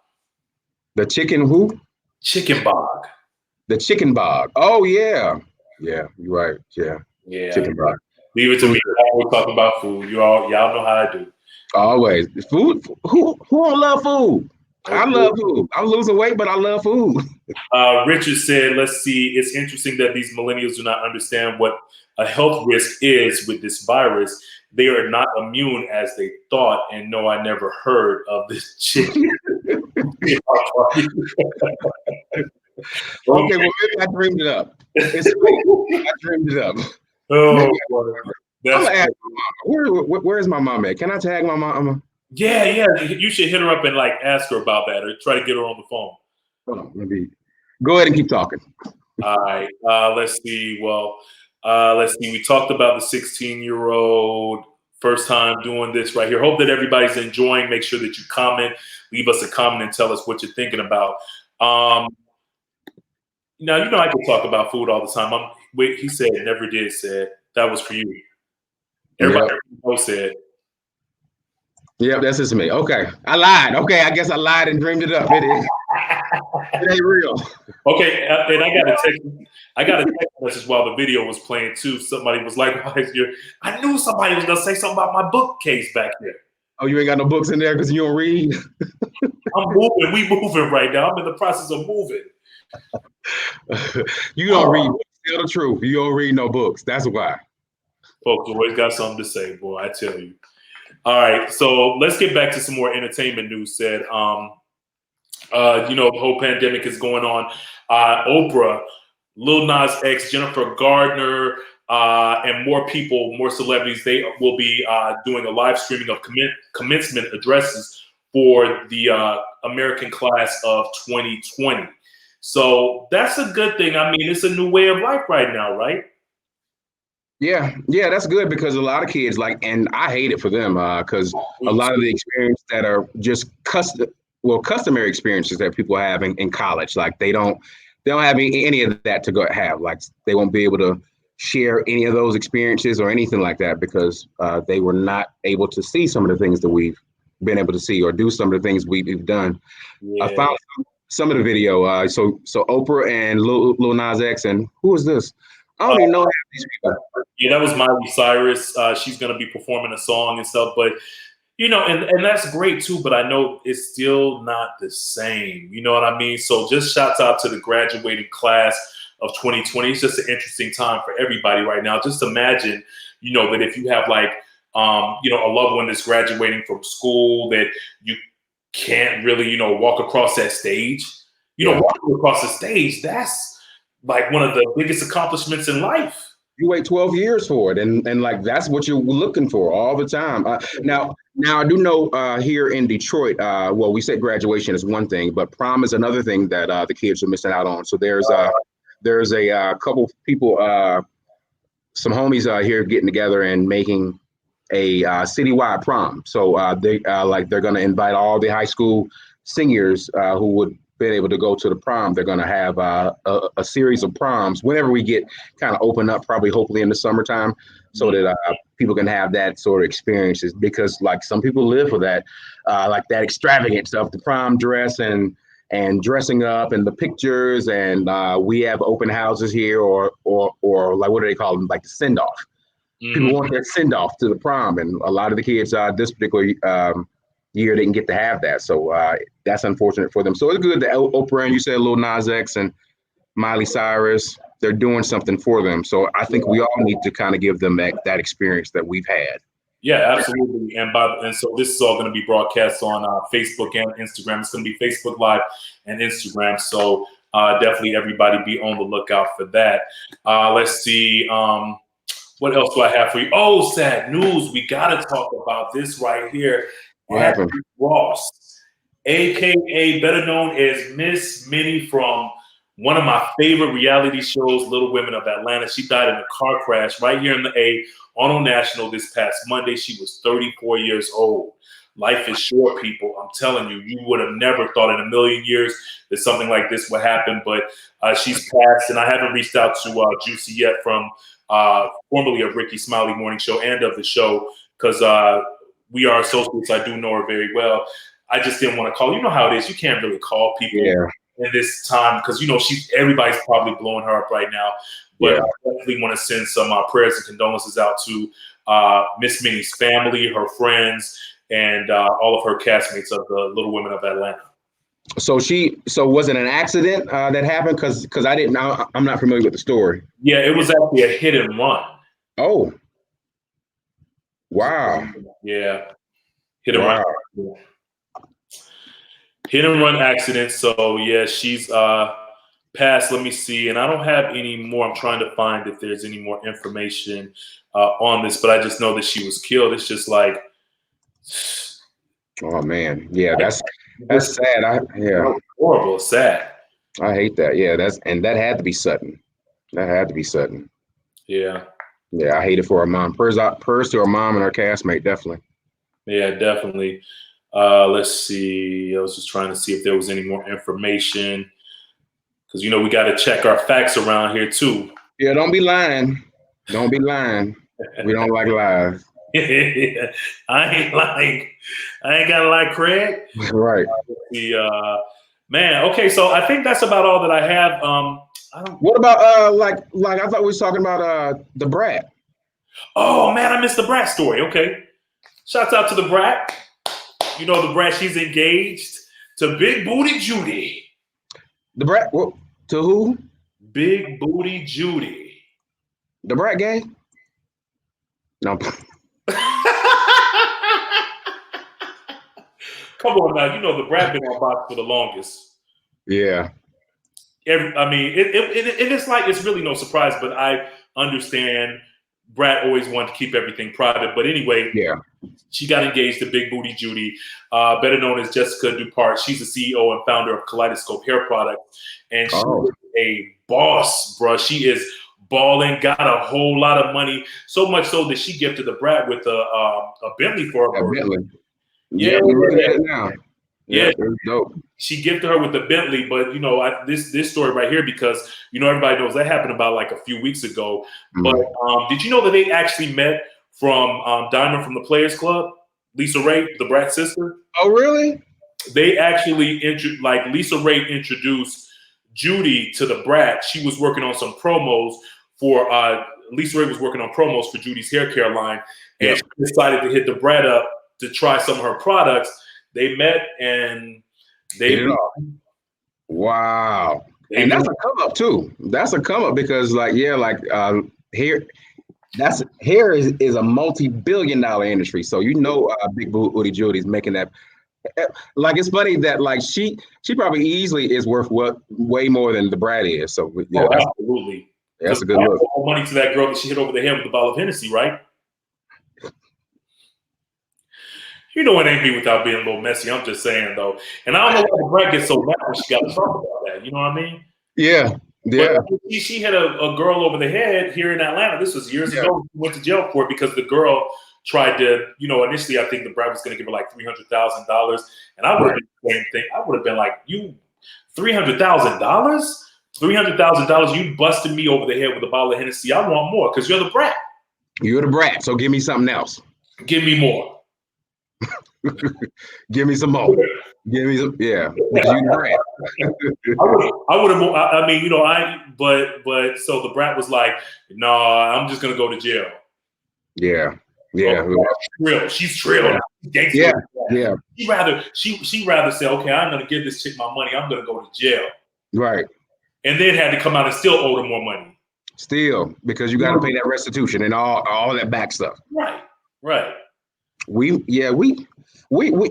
The chicken who? Chicken bog. The chicken bog. Oh yeah, yeah. You're right. Yeah. Yeah. Chicken bog. Leave it to me. We'll talk about food. Y'all know how I do. Always. Food. Who don't love food? Okay. I love food. I'm losing weight, but I love food. Richard said, let's see. It's interesting that these millennials do not understand what a health risk is with this virus. They are not immune as they thought. And no, I never heard of this chicken. Okay, well, maybe I dreamed it up. I dreamed it up. Oh, I'm gonna ask my mama. Where's my mom at? Can I tag my mama? Yeah. You should hit her up and like ask her about that, or try to get her on the phone. Hold on, maybe. Go ahead and keep talking. All right. Let's see. Well, let's see. We talked about the 16-year-old. First time doing this right here. Hope that everybody's enjoying. Make sure that you comment. Leave us a comment and tell us what you're thinking about. Now, I can talk about food all the time. He said, never did, said. That was for you. Everybody said. Yep, that's just me. Okay. I lied. Okay, I guess I lied and dreamed it up. It is. It ain't real. Okay, and I got a text message while the video was playing too. Somebody was like, I knew somebody was gonna say something about my bookcase back there. Oh, you ain't got no books in there because you don't read? I'm moving. We moving right now. I'm in the process of moving. You don't read books. Tell the truth. You don't read no books. That's why. Folks always got something to say, boy. I tell you. All right, so let's get back to some more entertainment news. The whole pandemic is going on. Oprah, Lil Nas X, Jennifer Gardner, and more people, more celebrities, they will be doing a live streaming of commencement addresses for the American class of 2020. So that's a good thing. I mean, it's a new way of life right now, right? Yeah, that's good because a lot of kids and I hate it for them because a lot of the experience that are just customary experiences that people have in college, like they don't have any of that to go have. Like they won't be able to share any of those experiences or anything like that because they were not able to see some of the things that we've been able to see or do some of the things we've done. Yeah. I found some of the video. So Oprah and Lil Nas X, and who is this? I don't even know these people. Yeah, that was Miley Cyrus. She's going to be performing a song and stuff, but and that's great too. But I know it's still not the same. You know what I mean? So just shouts out to the graduating class of 2020. It's just an interesting time for everybody right now. Just imagine, that if you have a loved one that's graduating from school that you can't really, walk across that stage. Walking across the stage, that's like one of the biggest accomplishments in life. You wait 12 years for it, and that's what you're looking for all the time. Now I do know here in Detroit, we said graduation is one thing, but prom is another thing that the kids are missing out on. So there's a couple people, some homies here getting together and making a citywide prom. So they're going to invite all the high school seniors who would been able to go to the prom. They're going to have a series of proms whenever we get kind of open up, probably hopefully in the summertime, so that people can have that sort of experiences, because some people live for that, that extravagant stuff, the prom dress and dressing up and the pictures. And we have open houses here or what do they call them? Like the send off. Mm-hmm. People want that send off to the prom. And a lot of the kids this particular year didn't get to have that, so that's unfortunate for them. So it's good that Oprah and you said Lil Nas X and Miley Cyrus, they're doing something for them. So I think we all need to kind of give them that experience that we've had. Yeah, absolutely. And so this is all going to be broadcast on Facebook and Instagram. It's going to be Facebook Live and Instagram. So definitely everybody be on the lookout for that. Let's see. What else do I have for you? Oh, sad news. We got to talk about this right here. What happened? Ross, aka better known as Miss Minnie from one of my favorite reality shows, Little Women of Atlanta. She died in a car crash right here in the A on National this past Monday. She was 34 years old. Life is short, people. I'm telling you, you would have never thought in a million years that something like this would happen. But she's passed, and I haven't reached out to Juicy yet, from formerly of Ricky Smiley Morning Show and of the show, because we are associates. I do know her very well. I just didn't want to call. You know how it is. You can't really call people in this time because, everybody's probably blowing her up right now. But I definitely want to send some prayers and condolences out to Miss Minnie's family, her friends, and all of her castmates of the Little Women of Atlanta. So was it an accident that happened? Because I'm not familiar with the story. Yeah, it was actually a hit and run. Oh. Wow. Yeah. Hit and run. Hit and run accident. So yeah, she's passed. Let me see. And I don't have any more. I'm trying to find if there's any more information on this, but I just know that she was killed. It's just like, oh man. Yeah, that's sad. Horrible, sad. I hate that. Yeah, that had to be Sutton. That had to be Sutton. Yeah. Yeah, I hate it for her mom. Prayers to her mom and her castmate, definitely. Yeah, definitely. Let's see. I was just trying to see if there was any more information, because we got to check our facts around here too. Yeah, don't be lying. Don't be lying. We don't like lies. I ain't lying. I ain't gotta lie, Craig. Right. Man. Okay, so I think that's about all that I have. What about I thought we was talking about the brat. Oh man, I missed the brat story. Okay, shouts out to the brat. The brat, she's engaged to Big Booty Judy. The brat, to who? Big Booty Judy. The brat gay? No. Come on now, you know the Brat been on box for the longest. Yeah. I mean, it's like it's really no surprise, but I understand Brat always wanted to keep everything private. But anyway, Yeah. she got engaged to Big Booty Judy, better known as Jessica Dupart. She's the CEO and founder of Kaleidoscope Hair Products, and she is a boss, bro. She is balling, got a whole lot of money, so much so that she gifted the Brat with a Bentley for her birthday. Bentley. Yeah, we're looking at it now. Yeah, it's dope. She gifted her with the Bentley, but you know this story right here, because you know everybody knows that happened about like a few weeks ago. Mm-hmm. But did you know that they actually met from Diamond from the Players Club? Lisa Ray, the Brat sister. Oh, really? They actually Lisa Ray introduced Judy to the Brat. She was working on some promos for Lisa Ray was working on promos for Judy's hair care line, and she decided to hit the Brat up to try some of her products. They met and they hit it off. Wow. And that's a come up too. That's a come up because hair. Hair is a multi-billion-dollar industry. So Big Booty Judy's making that. Like it's funny that like she probably easily is worth way more than the Brat is. So yeah, absolutely. That's a good look. Money to that girl that she hit over the head with the bottle of Hennessy, right? You know it ain't me without being a little messy. I'm just saying though, and I don't know why the Brat gets so mad when she got to talk about that. You know what I mean? Yeah. Yeah. But she hit a girl over the head here in Atlanta. This was years ago. She went to jail for it because the girl tried to, initially I think the Brat was going to give her like $300,000, and I would have been the same thing. I would have been like, you $300,000, $300,000, you busted me over the head with a bottle of Hennessy. I want more because you're the Brat. You're the Brat, so give me something else. Give me more. Give me some more. Give me some, because you the Brat. I would have. I mean, but so the Brat was like, "Nah, I'm just gonna go to jail." Yeah. She's trill. Yeah. She rather say, "Okay, I'm gonna give this chick my money. I'm gonna go to jail." Right. And then had to come out and still owe her more money. Still, because you got to pay that restitution and all that back stuff. Right. We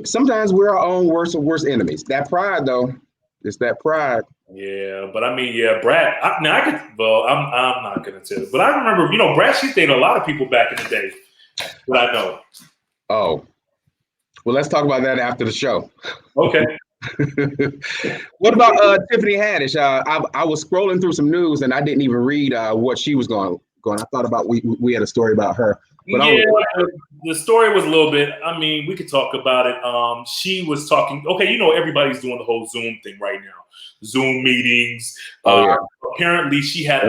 sometimes we're our own worst enemies. That pride, though, it's that pride. Yeah, but I mean, Brat. I'm not gonna tell you, but I remember, Brat. She dated a lot of people back in the day. But I know. Oh, well, let's talk about that after the show. Okay. What about Tiffany Haddish? I was scrolling through some news and I didn't even read what she was going. I thought about we had a story about her. But the story was a little bit. I mean, we could talk about it. She was talking. Okay, everybody's doing the whole Zoom thing right now. Zoom meetings. Apparently, she had.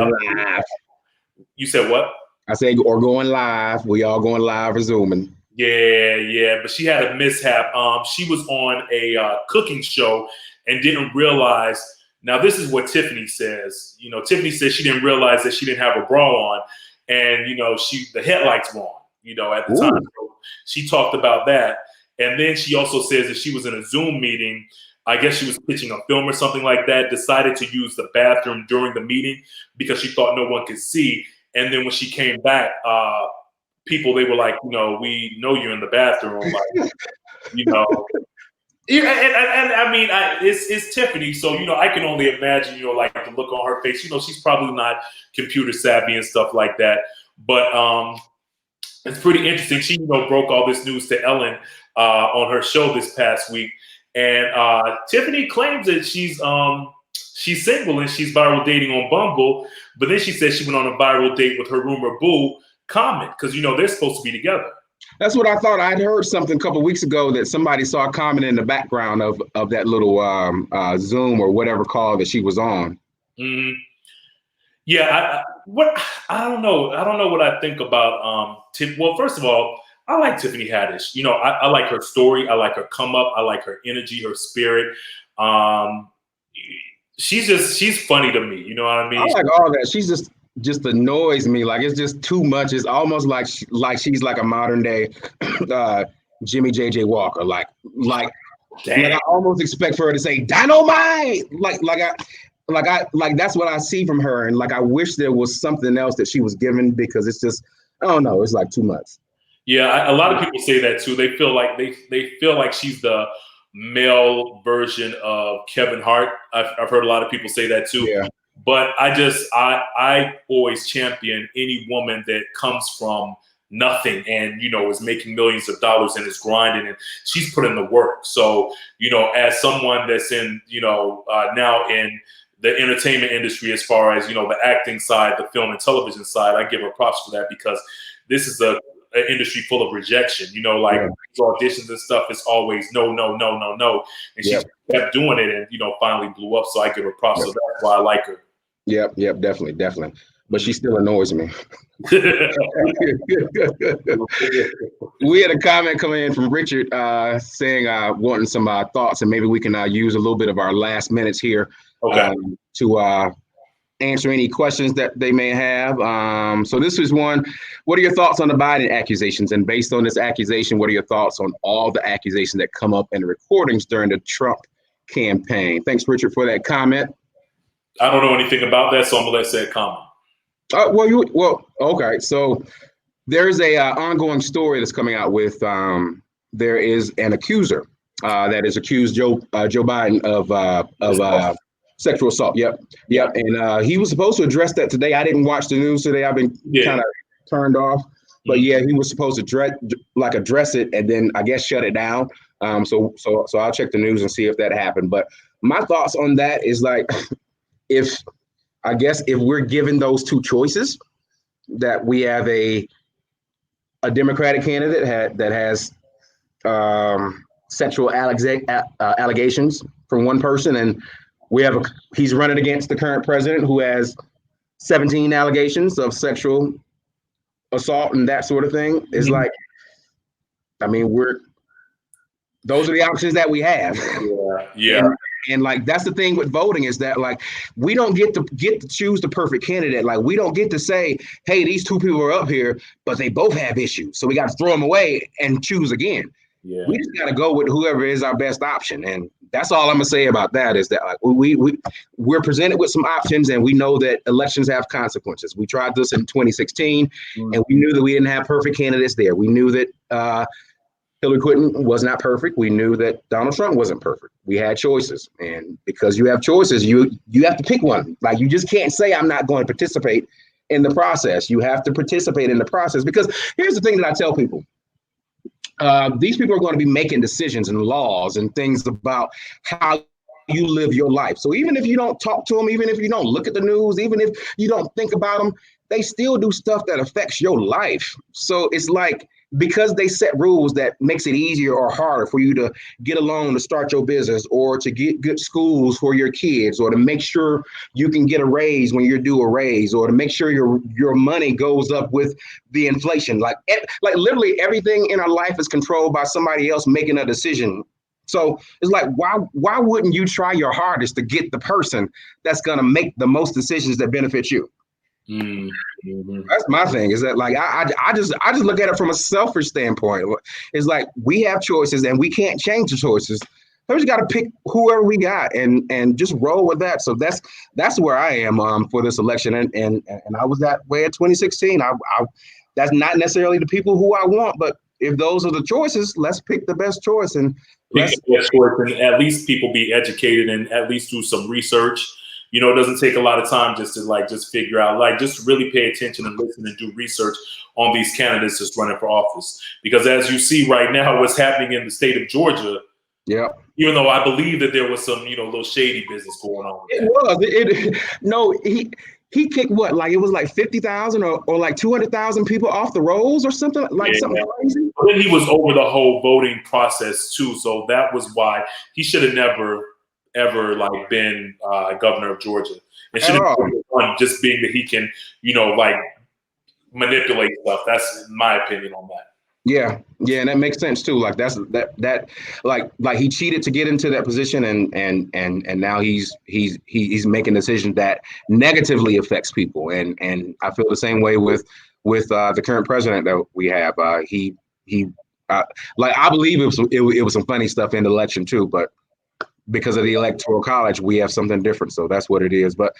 You said what? I said, or going live. We all going live or Zooming. Yeah. But she had a mishap. She was on a cooking show and didn't realize. Now, this is what Tiffany says. Tiffany says she didn't realize that she didn't have a bra on. And, the headlights were on, at the time. So she talked about that. And then she also says that she was in a Zoom meeting. I guess she was pitching a film or something like that, decided to use the bathroom during the meeting because she thought no one could see. And then when she came back, people, they were like, we know you're in the bathroom. Like, And I mean, it's Tiffany, so I can only imagine, like the look on her face. She's probably not computer savvy and stuff like that. But it's pretty interesting. She, broke all this news to Ellen on her show this past week, and Tiffany claims that she's single and she's viral dating on Bumble. But then she says she went on a viral date with her rumor boo, Common, because they're supposed to be together. That's what I thought. I'd heard something a couple of weeks ago that somebody saw a comment in the background of that little Zoom or whatever call that she was on. Mm-hmm. Yeah, I don't know. I don't know what I think about well, first of all, I like Tiffany Haddish. I like her story. I like her come up. I like her energy, her spirit. She's funny to me. You know what I mean? I like all that. She's just annoys me. Like it's just too much. It's almost like she's like a modern day Jimmy JJ Walker. Like I almost expect for her to say dynamite. Like that's what I see from her. And like I wish there was something else that she was given because it's just I don't know. It's like too much. Yeah, a lot of people say that too. They feel like they feel like she's the male version of Kevin Hart. I've heard a lot of people say that too. Yeah. But I always champion any woman that comes from nothing and is making millions of dollars and is grinding, and she's put in the work. So as someone that's in now in the entertainment industry, as far as the acting side, the film and television side, I give her props for that, because this is an industry full of rejection. Like these auditions and stuff, it's always no, no, no, no, no, and she kept doing it, and finally blew up. So I give her props. So that's why I like her. Yep, definitely. But she still annoys me. We had a comment coming in from Richard saying wanting some thoughts, and maybe we can use a little bit of our last minutes here to answer any questions that they may have. So this is one. What are your thoughts on the Biden accusations? And based on this accusation, what are your thoughts on all the accusations that come up in the recordings during the Trump campaign? Thanks, Richard, for that comment. I don't know anything about that, so I'm gonna let say a comment. Okay. So there's a ongoing story that's coming out with there is an accuser that has accused Joe Biden of sexual assault. Yep. And he was supposed to address that today. I didn't watch the news today. I've been kind of turned off. But yeah, he was supposed to address it and then I guess shut it down. So I'll check the news and see if that happened. But my thoughts on that is like, if we're given those two choices, that we have a Democratic candidate that has sexual allegations from one person, and he's running against the current president who has 17 allegations of sexual assault and that sort of thing. Is like, I mean, those are the options that we have. Yeah. And like, that's the thing with voting, is that like, we don't get to choose the perfect candidate. Like, we don't get to say, hey, these two people are up here, but they both have issues, so we got to throw them away and choose again. Yeah. We just got to go with whoever is our best option. And that's all I'm gonna say about that, is that like, we're presented with some options, and we know that elections have consequences. We tried this in 2016 and we knew that we didn't have perfect candidates there. We knew that Hillary Clinton was not perfect. We knew that Donald Trump wasn't perfect. We had choices, and because you have choices, you have to pick one. Like, you just can't say I'm not going to participate in the process. You have to participate in the process, because here's the thing that I tell people. These people are going to be making decisions and laws and things about how you live your life. So even if you don't talk to them, even if you don't look at the news, even if you don't think about them, they still do stuff that affects your life. So it's like, because they set rules that makes it easier or harder for you to get a loan to start your business, or to get good schools for your kids, or to make sure you can get a raise when you're due a raise, or to make sure your money goes up with the inflation. Like literally everything in our life is controlled by somebody else making a decision. So it's like, why wouldn't you try your hardest to get the person that's going to make the most decisions that benefit you? That's my thing, is that like, I just look at it from a selfish standpoint. It's like, we have choices and we can't change the choices. We just got to pick whoever we got and just roll with that. So that's where I am for this election, and I was that way in 2016. I that's not necessarily the people who I want, but if those are the choices, let's pick the best choice, and at least people be educated and at least do some research. It doesn't take a lot of time just to figure out, just really pay attention and listen and do research on these candidates that's running for office. Because as you see right now, what's happening in the state of Georgia, even though I believe that there was some, little shady business going on. He kicked what? Like, it was like 50,000 or like 200,000 people off the rolls or something, something crazy. But then he was over the whole voting process too. So that was why he should have never ever been governor of Georgia. It should have been one, just being that he can, manipulate stuff. That's my opinion on that. Yeah, and that makes sense too. Like, that's like he cheated to get into that position, and now he's making decisions that negatively affects people. And I feel the same way with the current president that we have. I believe it was some funny stuff in the election too, but because of the electoral college, we have something different. So that's what it is. But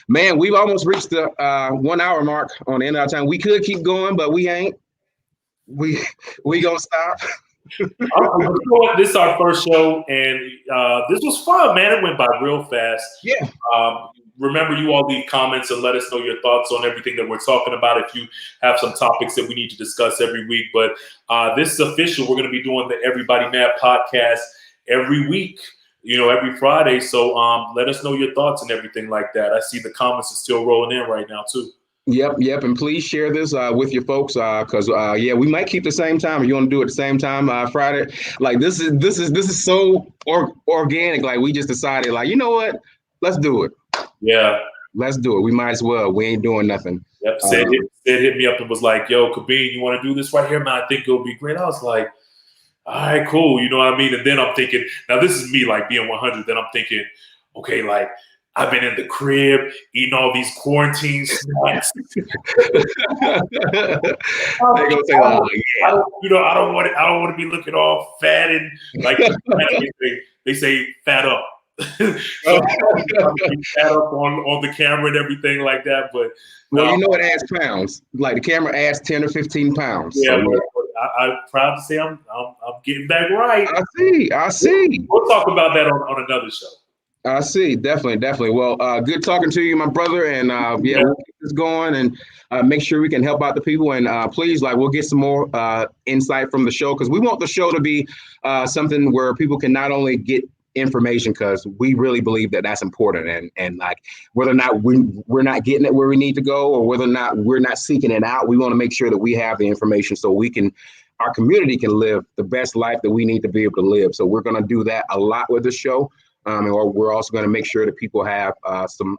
Man, we've almost reached the 1 hour mark on the end of our time. We could keep going, but we ain't. We gonna stop. You know what? This is our first show, and this was fun, man. It went by real fast. Yeah. Remember, you all leave comments and let us know your thoughts on everything that we're talking about. If you have some topics that we need to discuss every week, but this is official. We're going to be doing the Everybody Mad podcast every week. You know, every Friday. So let us know your thoughts and everything like that. I see the comments are still rolling in right now too. Yep. And please share this with your folks because we might keep the same time. If you want to do it at the same time Friday, like this is so organic. Like we just decided, like, you know what? Let's do it. Yeah. Let's do it. We might as well. We ain't doing nothing. Yep. Sid hit me up and was like, yo, Kabeen, you want to do this right here, man? I think it'll be great. I was like, all right, cool. You know what I mean? And then I'm thinking, now this is me like being 100. Then I'm thinking, okay, like I've been in the crib eating all these quarantine snacks. I don't want to be looking all fat and like they say fat up. So fat up on the camera and everything like that. But well, you know it adds pounds. Like the camera adds 10 or 15 pounds. Yeah, so, I'm proud to say I'm getting back right. I see. We'll talk about that on another show. I see. Definitely. Well, good talking to you, my brother. And we'll keep this going and make sure we can help out the people. And please, we'll get some more insight from the show because we want the show to be something where people can not only get information because we really believe that that's important and like whether or not we're not getting it where we need to go or whether or not we're not seeking it out, we want to make sure that we have the information so our community can live the best life that we need to be able to live. So we're going to do that a lot with the show. And we're also going to make sure that people have some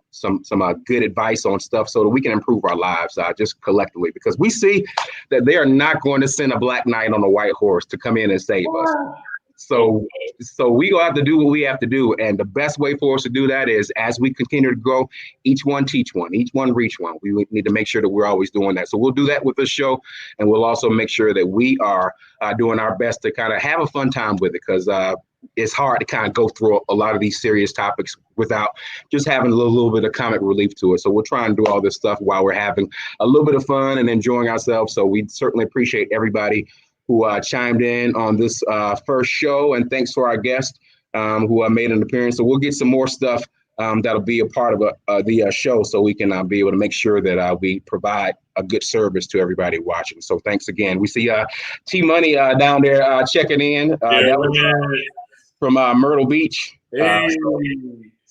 good advice on stuff so that we can improve our lives just collectively, because we see that they are not going to send a black knight on a white horse to come in and save us. So we gonna have to do what we have to do, and the best way for us to do that is as we continue to grow, each one teach one, each one reach one. We need to make sure that we're always doing that. So we'll do that with this show, and we'll also make sure that we are doing our best to kind of have a fun time with it, because it's hard to kind of go through a lot of these serious topics without just having a little bit of comic relief to it. So we'll try and do all this stuff while we're having a little bit of fun and enjoying ourselves. So we certainly appreciate everybody who chimed in on this first show, and thanks for our guest who made an appearance. So we'll get some more stuff that'll be a part of the show, so we can be able to make sure that we provide a good service to everybody watching. So thanks again. We see T Money down there checking in. That was from Myrtle Beach.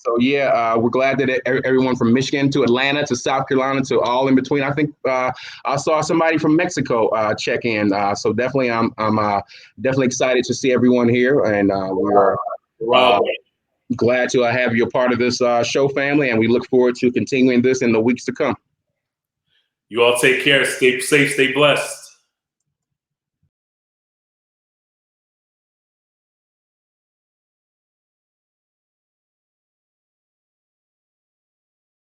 We're glad that everyone from Michigan to Atlanta to South Carolina to all in between. I think I saw somebody from Mexico check in. So definitely, I'm definitely excited to see everyone here, and we're glad to have you a part of this show family, and we look forward to continuing this in the weeks to come. You all take care. Stay safe. Stay blessed.